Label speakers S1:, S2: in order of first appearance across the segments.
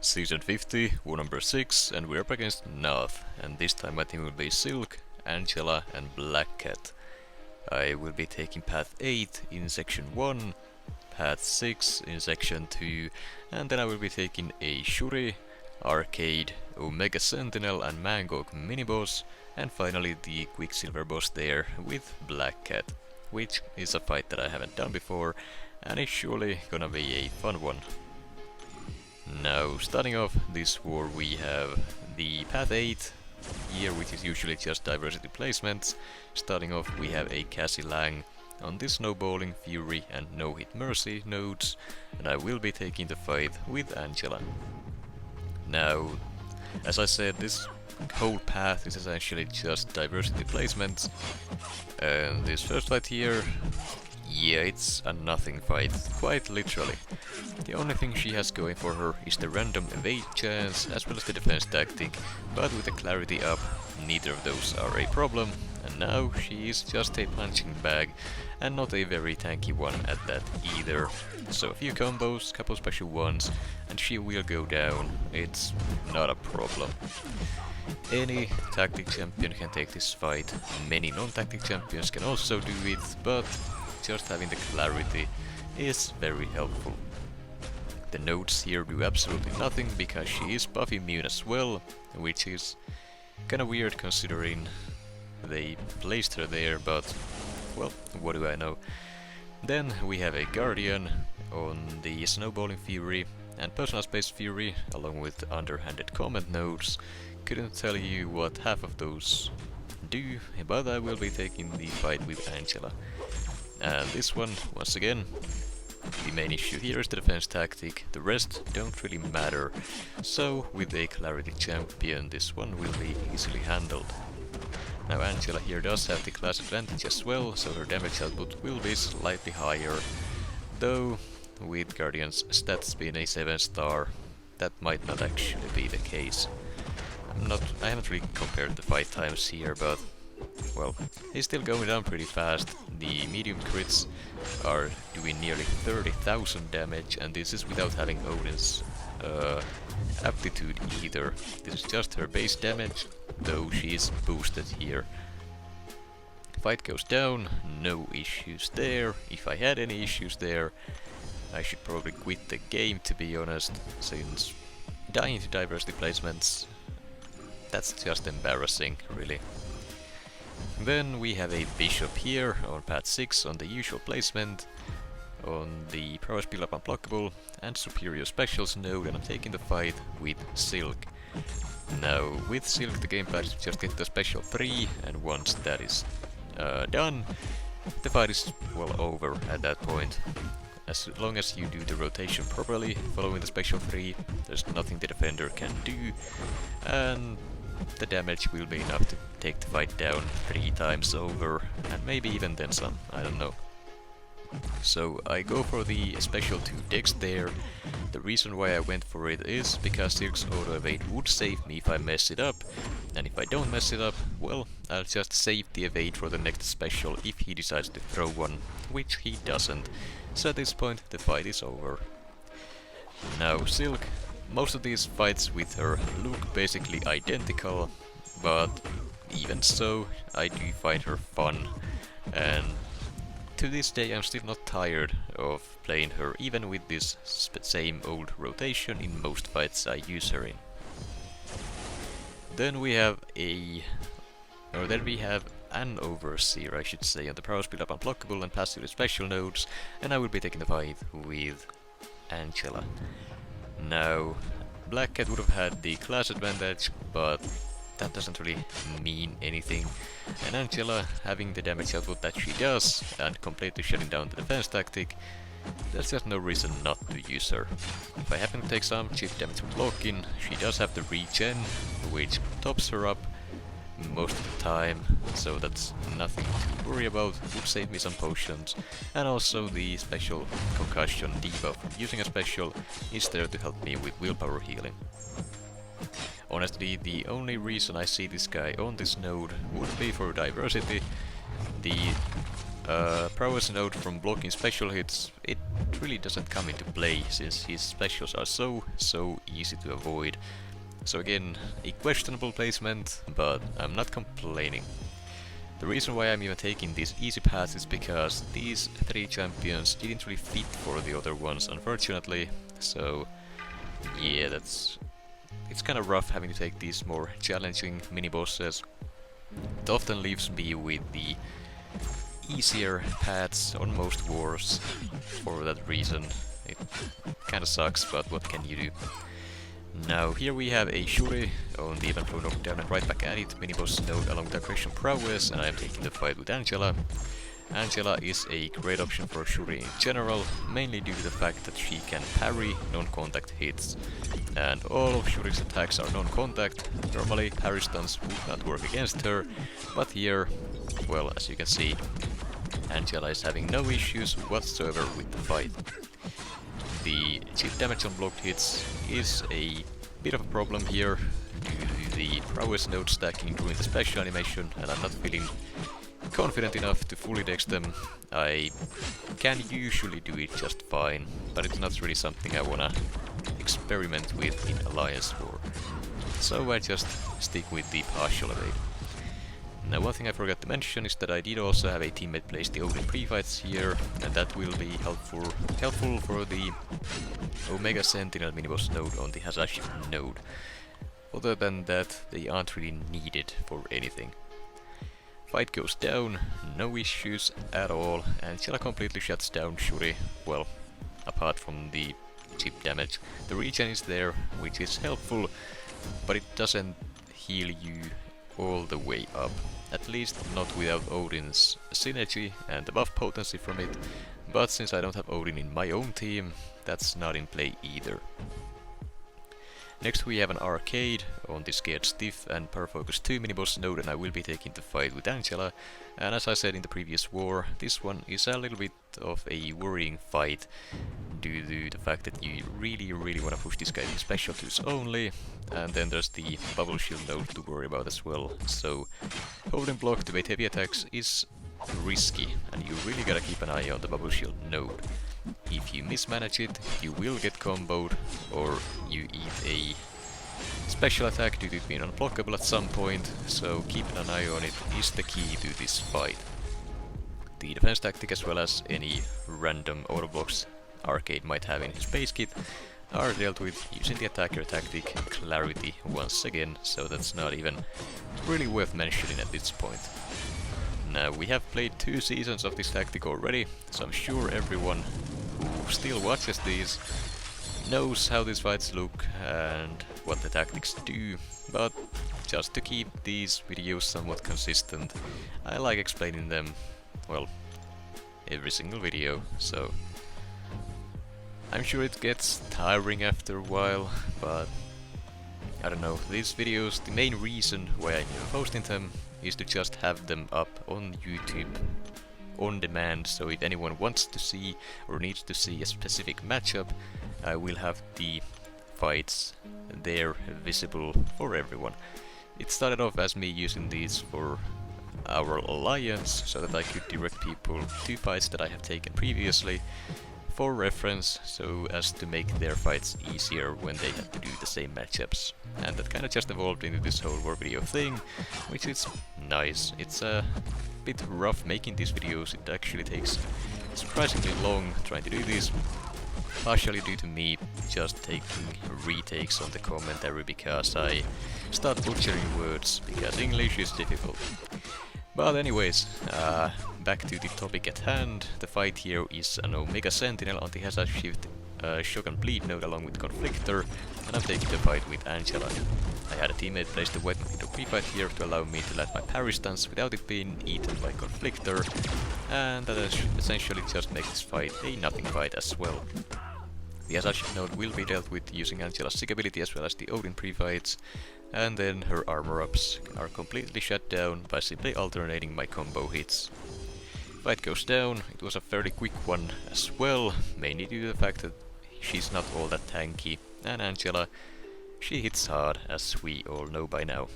S1: Season 50, war number 6, and we're up against North. And this time my team will be Silk, Angela and Black Cat. I will be taking path 8 in section 1, path 6 in section 2, and then I will be taking a Shuri, Arcade, Omega Sentinel and Mangog miniboss, and finally the Quicksilver boss there with Black Cat, which is a fight that I haven't done before, and it's surely gonna be a fun one. Now, starting off this war, we have the path 8 here, which is usually just diversity placements. Starting off, we have a Cassie Lang on this snowballing, Fury and no hit mercy nodes, and I will be taking the fight with Angela. Now, as I said, this whole path is essentially just diversity placements, and this first fight here, yeah, it's a nothing fight, quite literally. The only thing she has going for her is the random evade chance as well as the defense tactic, but with the clarity up, neither of those are a problem, and now she is just a punching bag, and not a very tanky one at that either. So a few combos, couple special ones, and she will go down, it's not a problem. Any tactic champion can take this fight, many non-tactic champions can also do it, but just having the clarity is very helpful. The nodes here do absolutely nothing because she is buff immune as well, which is kinda weird considering they placed her there, but well, what do I know. Then we have a Guardian on the Snowballing Fury and Personal Space Fury along with underhanded comment nodes. Couldn't tell you what half of those do, but I will be taking the fight with Angela. And this one, once again, the main issue here is the defense tactic, the rest don't really matter, so with a clarity champion this one will be easily handled. Now Angela here does have the class advantage as well, so her damage output will be slightly higher, though with Guardian's stats being a 7-star, that might not actually be the case. I haven't really compared the fight times here, but well, he's still going down pretty fast. The medium crits are doing nearly 30,000 damage, and this is without having Odin's aptitude either. This is just her base damage, though she is boosted here. Fight goes down, no issues there. If I had any issues there, I should probably quit the game, to be honest, since dying to diversity placements, that's just embarrassing, really. Then we have a Bishop here on path 6 on the usual placement, on the Prowess Build Up Unblockable and Superior Specials node, and I'm taking the fight with Silk. Now, with Silk the gamepad is just get the special 3, and once that is done, the fight is well over at that point. As long as you do the rotation properly, following the special 3, there's nothing the defender can do, and the damage will be enough to take the fight down 3 times over, and maybe even then some, I don't know. So I go for the special 2 decks there. The reason why I went for it is because Silk's auto evade would save me if I mess it up, and if I don't mess it up, well, I'll just save the evade for the next special if he decides to throw one, which he doesn't. So at this point the fight is over. Now Silk, most of these fights with her look basically identical, but even so, I do find her fun, and to this day I'm still not tired of playing her, even with this same old rotation in most fights I use her in. Then we have an Overseer, I should say, on the Prowess Build Up Unblockable and Passively Special nodes, and I will be taking the fight with Angela. Now, Black Cat would have had the class advantage, but that doesn't really mean anything. And Angela, having the damage output that she does, and completely shutting down the defense tactic, there's just no reason not to use her. If I happen to take some chip damage with lock-in, she does have the regen, which tops her up most of the time, so that's nothing to worry about, would save me some potions, and also the special concussion debuff from using a special is there to help me with willpower healing. Honestly, the only reason I see this guy on this node would be for diversity. The prowess node from blocking special hits, it really doesn't come into play since his specials are so easy to avoid. So again, a questionable placement, but I'm not complaining. The reason why I'm even taking these easy paths is because these 3 champions didn't really fit for the other ones, unfortunately. So yeah, it's kind of rough having to take these more challenging mini-bosses. It often leaves me with the easier paths on most wars for that reason. It kinda sucks, but what can you do? Now here we have a Shuri on the event flow knockdown and right back at it, mini-boss node along with aggression prowess, and I am taking the fight with Angela. Angela is a great option for Shuri in general, mainly due to the fact that she can parry non-contact hits. And all of Shuri's attacks are non-contact. Normally parry stuns would not work against her, but here, well, as you can see, Angela is having no issues whatsoever with the fight. The chip damage on blocked hits is a bit of a problem here due to the prowess node stacking during the special animation, and I'm not feeling confident enough to fully dex them. I can usually do it just fine, but it's not really something I wanna experiment with in Alliance War. So I just stick with the partial evade. Now one thing I forgot to mention is that I did also have a teammate place the Odin pre-fights here, and that will be helpful for the Omega Sentinel mini-boss node on the Hasashi node. Other than that, they aren't really needed for anything. Fight goes down, no issues at all, and Angela completely shuts down Shuri, well, apart from the chip damage. The regen is there, which is helpful, but it doesn't heal you all the way up. At least not without Odin's synergy and the buff potency from it, but since I don't have Odin in my own team, that's not in play either. Next we have an arcade on the Scared Stiff and Perfocus 2 mini-boss node, and I will be taking the fight with Angela. And as I said in the previous war, this one is a little bit of a worrying fight due to the fact that you really want to push this guy with special twos only, and then there's the bubble shield node to worry about as well. So holding block to bait heavy attacks is risky, and you really gotta keep an eye on the bubble shield node. If you mismanage it, you will get comboed, or you eat a special attack due to it being unblockable at some point, so keeping an eye on it is the key to this fight. The defense tactic, as well as any random auto blocks Arcade might have in his base kit, are dealt with using the attacker tactic Clarity once again, so that's not even really worth mentioning at this point. Now, we have played 2 seasons of this tactic already, so I'm sure everyone who still watches these knows how these fights look and what the tactics do, but just to keep these videos somewhat consistent, I like explaining them, well, every single video, so I'm sure it gets tiring after a while, but I don't know, these videos, the main reason why I'm posting them is to just have them up on YouTube on demand, so if anyone wants to see or needs to see a specific matchup, I will have the fights there visible for everyone. It started off as me using these for our alliance, so that I could direct people to fights that I have taken previously for reference, so as to make their fights easier when they have to do the same matchups. And that kind of just evolved into this whole war video thing, which is nice. It's a bit rough making these videos, it actually takes surprisingly long trying to do this, partially due to me just taking retakes on the commentary because I start butchering words, because English is difficult. But anyways, back to the topic at hand. The fight here is an Omega Sentinel on the Hazard Shift Shock and Bleed node along with Conflictor, and I'm taking the fight with Angela. I had a teammate place the White Mosquito pre-fight here to allow me to let my parry stance without it being eaten by Conflictor, and that essentially just makes this fight a nothing fight as well. The Hazard Shift node will be dealt with using Angela's Sig ability as well as the Odin pre-fights, and then her armor ups are completely shut down by simply alternating my combo hits. Fight goes down, it was a fairly quick one as well, mainly due to the fact that she's not all that tanky, and Angela, she hits hard, as we all know by now.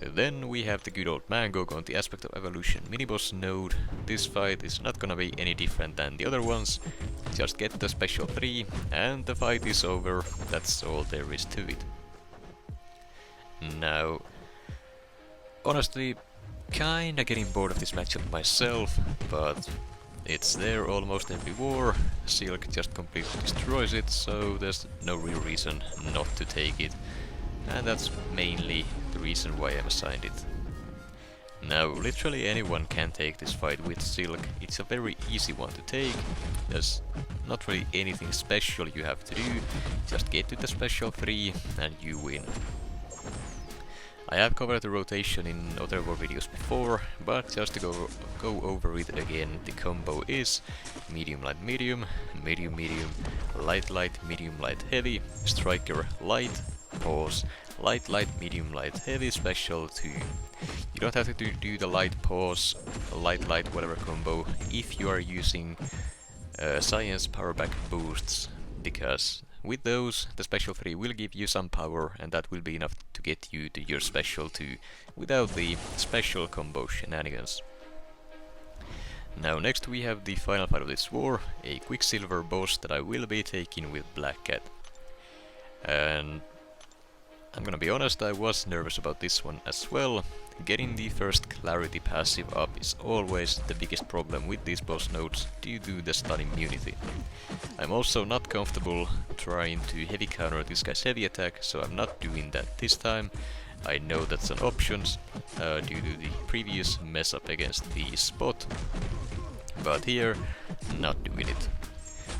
S1: Then we have the good old Mangog on the Aspect of Evolution miniboss node. This fight is not gonna be any different than the other ones. Just get the special 3 and the fight is over. That's all there is to it. Now, honestly, kinda getting bored of this matchup myself, but it's there almost every war. Silk just completely destroys it, so there's no real reason not to take it. And that's mainly the reason why I'm assigned it. Now, literally anyone can take this fight with Silk. It's a very easy one to take. There's not really anything special you have to do. Just get to the special 3 and you win. I have covered the rotation in other war videos before, but just to go over it again, the combo is medium light medium, medium medium, light light, medium light heavy, striker light, pause, light light, medium light heavy, special 2. You don't have to do the light pause, light light whatever combo if you are using science power back boosts, because with those the special 3 will give you some power and that will be enough to get you to your special 2 without the special combo shenanigans. Now next we have the final fight of this war, a Quicksilver boss that I will be taking with Black Cat. And I'm gonna be honest, I was nervous about this one as well. Getting the first clarity passive up is always the biggest problem with these boss nodes due to the stun immunity. I'm also not comfortable trying to heavy counter this guy's heavy attack, so I'm not doing that this time. I know that's an option due to the previous mess up against the spot, but here, not doing it.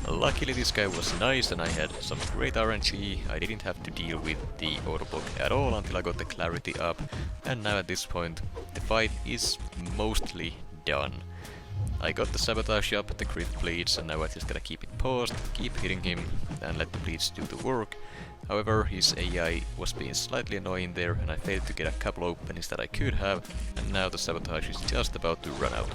S1: Luckily this guy was nice and I had some great RNG. I didn't have to deal with the autoblock at all until I got the clarity up, and now at this point the fight is mostly done. I got the sabotage up, the crit bleeds, and now I just gotta keep it paused, keep hitting him and let the bleeds do the work. However, his AI was being slightly annoying there and I failed to get a couple openings that I could have, and now the sabotage is just about to run out.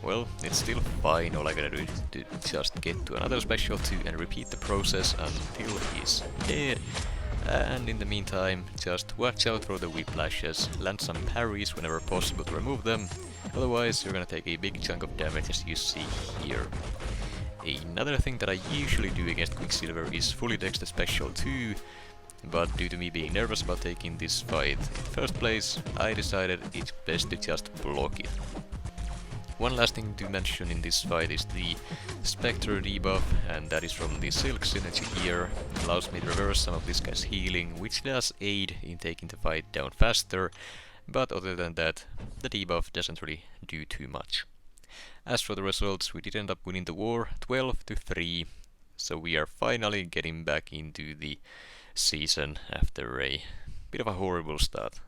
S1: Well, it's still fine, all I gotta do is to just get to another special 2 and repeat the process until he's dead. And in the meantime, just watch out for the whiplashes, land some parries whenever possible to remove them, otherwise you're gonna take a big chunk of damage as you see here. Another thing that I usually do against Quicksilver is fully dex the special 2, but due to me being nervous about taking this fight in the first place, I decided it's best to just block it. One last thing to mention in this fight is the Spectre debuff, and that is from the Silk synergy here. It allows me to reverse some of this guy's healing, which does aid in taking the fight down faster, but other than that, the debuff doesn't really do too much. As for the results, we did end up winning the war 12-3, so we are finally getting back into the season after a bit of a horrible start.